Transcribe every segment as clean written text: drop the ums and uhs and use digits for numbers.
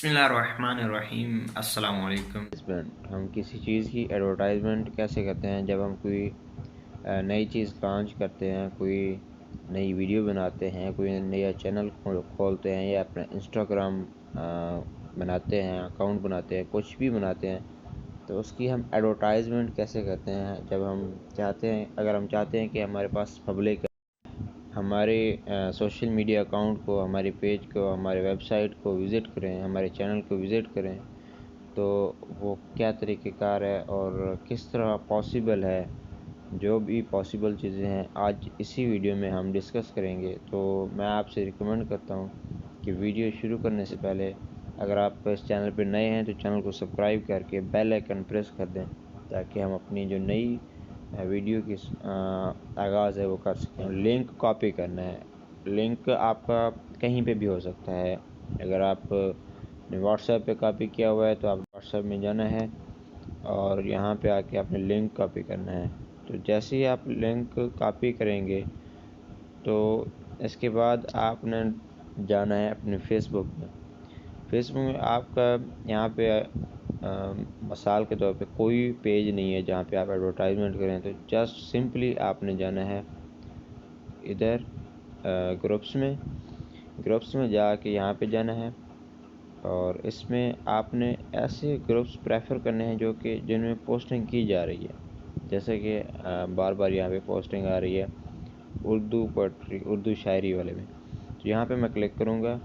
بسم اللہ الرحمن الرحیم۔ السلام علیکم۔ ہم کسی چیز کی ایڈورٹائزمنٹ کیسے کرتے ہیں؟ جب ہم کوئی نئی چیز لانچ کرتے ہیں، کوئی نئی ویڈیو بناتے ہیں، کوئی نیا چینل کھولتے ہیں یا اپنا انسٹاگرام بناتے ہیں، اکاؤنٹ بناتے ہیں، کچھ بھی بناتے ہیں، تو اس کی ہم ایڈورٹائزمنٹ کیسے کرتے ہیں؟ جب ہم چاہتے ہیں، اگر ہم چاہتے ہیں کہ ہمارے پاس پبلک ہمارے سوشل میڈیا اکاؤنٹ کو، ہمارے پیج کو، ہمارے ویب سائٹ کو وزٹ کریں، ہمارے چینل کو وزٹ کریں، تو وہ کیا طریقہ کار ہے اور کس طرح پاسیبل ہے؟ جو بھی پاسیبل چیزیں ہیں آج اسی ویڈیو میں ہم ڈسکس کریں گے۔ تو میں آپ سے ریکمینڈ کرتا ہوں کہ ویڈیو شروع کرنے سے پہلے اگر آپ اس چینل پہ نئے ہیں تو چینل کو سبسکرائب کر کے بیل آئیکن پریس کر دیں، تاکہ ہم اپنی جو نئی ویڈیو کی آغاز ہے وہ کر سکیں۔ لنک کاپی کرنا ہے، لنک آپ کا کہیں پہ بھی ہو سکتا ہے۔ اگر آپ نے واٹس ایپ پہ کاپی کیا ہوا ہے تو آپ واٹس ایپ میں جانا ہے اور یہاں پہ آ کے آپ نے لنک کاپی کرنا ہے۔ تو جیسے ہی آپ لنک کاپی کریں گے تو اس کے بعد آپ نے جانا ہے اپنے فیس بک میں۔ فیس بک میں آپ کا یہاں پہ مثال کے طور پہ کوئی پیج نہیں ہے جہاں پہ آپ ایڈورٹائزمنٹ کریں، تو جسٹ سمپلی آپ نے جانا ہے ادھر گروپس میں جا کے یہاں پہ جانا ہے، اور اس میں آپ نے ایسے گروپس پریفر کرنے ہیں جو کہ جن میں پوسٹنگ کی جا رہی ہے، جیسے کہ بار بار یہاں پہ پوسٹنگ آ رہی ہے اردو شاعری والے میں، تو یہاں پہ میں کلک کروں گا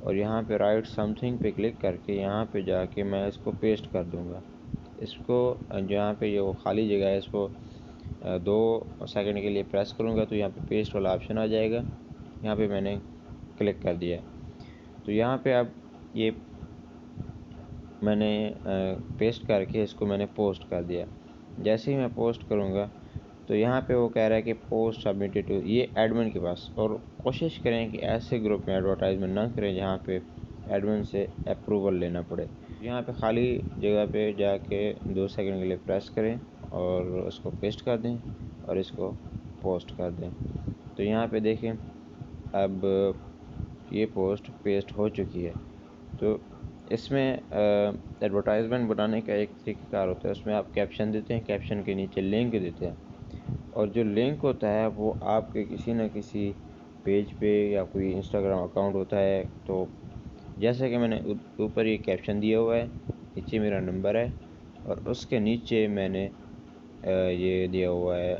اور یہاں پہ رائٹ سم تھنگ پہ کلک کر کے یہاں پہ جا کے میں اس کو پیسٹ کر دوں گا۔ اس کو جہاں پہ یہ خالی جگہ ہے اس کو 2 سیکنڈ کے لیے پریس کروں گا تو یہاں پہ پیسٹ والا آپشن آ جائے گا۔ یہاں پہ میں نے کلک کر دیا، تو یہاں پہ اب یہ میں نے پیسٹ کر کے اس کو میں نے پوسٹ کر دیا۔ جیسے ہی میں پوسٹ کروں گا تو یہاں پہ وہ کہہ رہا ہے کہ پوسٹ سبمٹڈ ٹو یہ ایڈمن کے پاس، اور کوشش کریں کہ ایسے گروپ میں ایڈورٹائزمنٹ نہ کریں جہاں پہ ایڈمن سے اپروول لینا پڑے۔ یہاں پہ خالی جگہ پہ جا کے 2 سیکنڈ کے لیے پریس کریں اور اس کو پیسٹ کر دیں اور اس کو پوسٹ کر دیں۔ تو یہاں پہ دیکھیں اب یہ پوسٹ پیسٹ ہو چکی ہے۔ تو اس میں ایڈورٹائزمنٹ بنانے کا ایک طریقہ کار ہوتا ہے، اس میں آپ کیپشن دیتے ہیں، کیپشن کے نیچے لنک دیتے ہیں، اور جو لنک ہوتا ہے وہ آپ کے کسی نہ کسی پیج پہ یا کوئی انسٹاگرام اکاؤنٹ ہوتا ہے۔ تو جیسے کہ میں نے اوپر یہ کیپشن دیا ہوا ہے، نیچے میرا نمبر ہے، اور اس کے نیچے میں نے یہ دیا ہوا ہے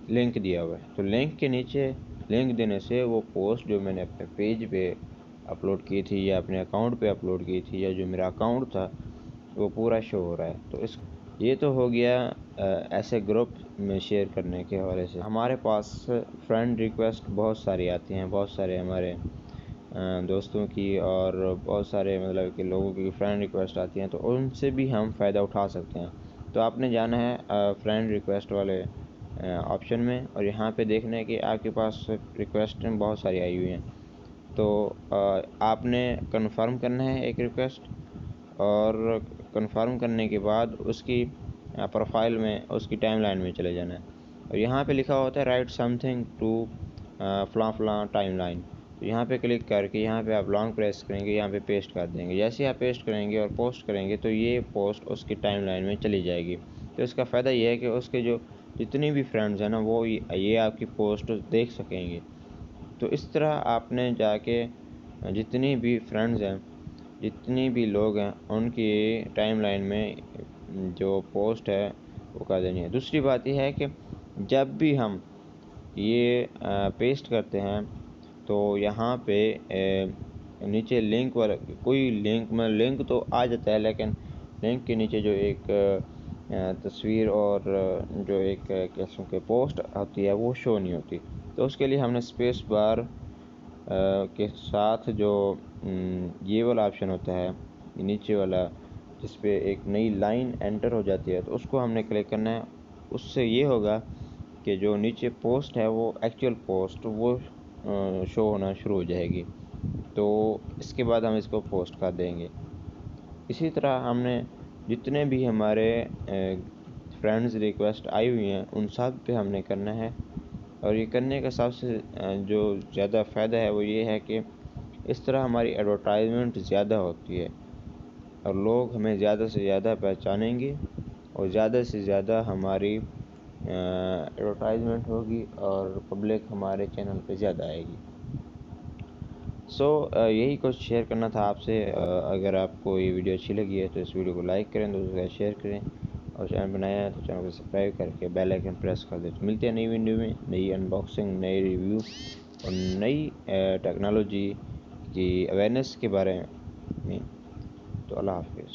لنک دیا ہوا ہے۔ تو لنک کے نیچے لنک دینے سے وہ پوسٹ جو میں نے اپنے پیج پہ اپلوڈ کی تھی یا اپنے اکاؤنٹ پہ اپلوڈ کی تھی یا جو میرا اکاؤنٹ تھا وہ پورا شو ہو رہا ہے۔ تو یہ تو ہو گیا ایسے گروپ میں شیئر کرنے کے حوالے سے۔ ہمارے پاس فرینڈ ریکویسٹ بہت ساری آتی ہیں، بہت سارے ہمارے دوستوں کی اور بہت سارے مطلب کہ لوگوں کی فرینڈ ریکویسٹ آتی ہیں، تو ان سے بھی ہم فائدہ اٹھا سکتے ہیں۔ تو آپ نے جانا ہے فرینڈ ریکویسٹ والے آپشن میں، اور یہاں پہ دیکھنا ہے کہ آپ کے پاس ریکویسٹ بہت ساری آئی ہوئی ہیں، تو آپ نے کنفرم کرنا ہے ایک ریکویسٹ، اور کنفرم کرنے کے بعد اس کی پروفائل میں اس کی ٹائم لائن میں چلے جانا ہے، اور یہاں پہ لکھا ہوتا ہے رائٹ سم تھنگ ٹو فلاں فلاں ٹائم لائن۔ تو یہاں پہ کلک کر کے یہاں پہ آپ لانگ پریس کریں گے، یہاں پہ پیسٹ کر دیں گے۔ جیسے آپ پیسٹ کریں گے اور پوسٹ کریں گے تو یہ پوسٹ اس کی ٹائم لائن میں چلی جائے گی۔ تو اس کا فائدہ یہ ہے کہ اس کے جو جتنی بھی فرینڈز ہیں نا وہ یہ آپ کی پوسٹ دیکھ سکیں گے۔ تو اس طرح آپ نے جا کے جتنی بھی فرینڈز ہیں، جتنی بھی لوگ ہیں، ان کی ٹائم لائن میں جو پوسٹ ہے وہ کر دینی ہے۔ دوسری بات یہ ہے کہ جب بھی ہم یہ پیسٹ کرتے ہیں تو یہاں پہ نیچے لنک والا کوئی لنک تو آ جاتا ہے، لیکن لنک کے نیچے جو ایک تصویر اور جو ایک قسم کے پوسٹ ہوتی ہے وہ شو نہیں ہوتی۔ تو اس کے لیے ہم نے اسپیس بار کے ساتھ جو یہ والا آپشن ہوتا ہے نیچے والا جس پہ ایک نئی لائن انٹر ہو جاتی ہے، تو اس کو ہم نے کلک کرنا ہے۔ اس سے یہ ہوگا کہ جو نیچے پوسٹ ہے وہ ایکچوئل پوسٹ وہ شو ہونا شروع ہو جائے گی، تو اس کے بعد ہم اس کو پوسٹ کر دیں گے۔ اسی طرح ہم نے جتنے بھی ہمارے فرینڈز ریکویسٹ آئی ہوئی ہیں ان سب پہ ہم نے کرنا ہے، اور یہ کرنے کا سب سے جو زیادہ فائدہ ہے وہ یہ ہے کہ اس طرح ہماری ایڈورٹائزمنٹ زیادہ ہوتی ہے اور لوگ ہمیں زیادہ سے زیادہ پہچانیں گے اور زیادہ سے زیادہ ہماری ایڈورٹائزمنٹ ہوگی اور پبلک ہمارے چینل پہ زیادہ آئے گی. یہی کچھ شیئر کرنا تھا آپ سے. اگر آپ کو یہ ویڈیو اچھی لگی ہے تو اس ویڈیو کو لائک کریں, دوسروں کے ساتھ شیئر کریں, اور چینل بنایا ہے تو چینل کو سبسکرائب کر کے بیل آئیکن پریس کر دیں. تو ملتے ہیں نئی ویڈیو میں, نئی انباکسنگ, نئی ریویو اور نئی ٹیکنالوجی کی اویئرنیس کے بارے میں. تو اللہ حافظ.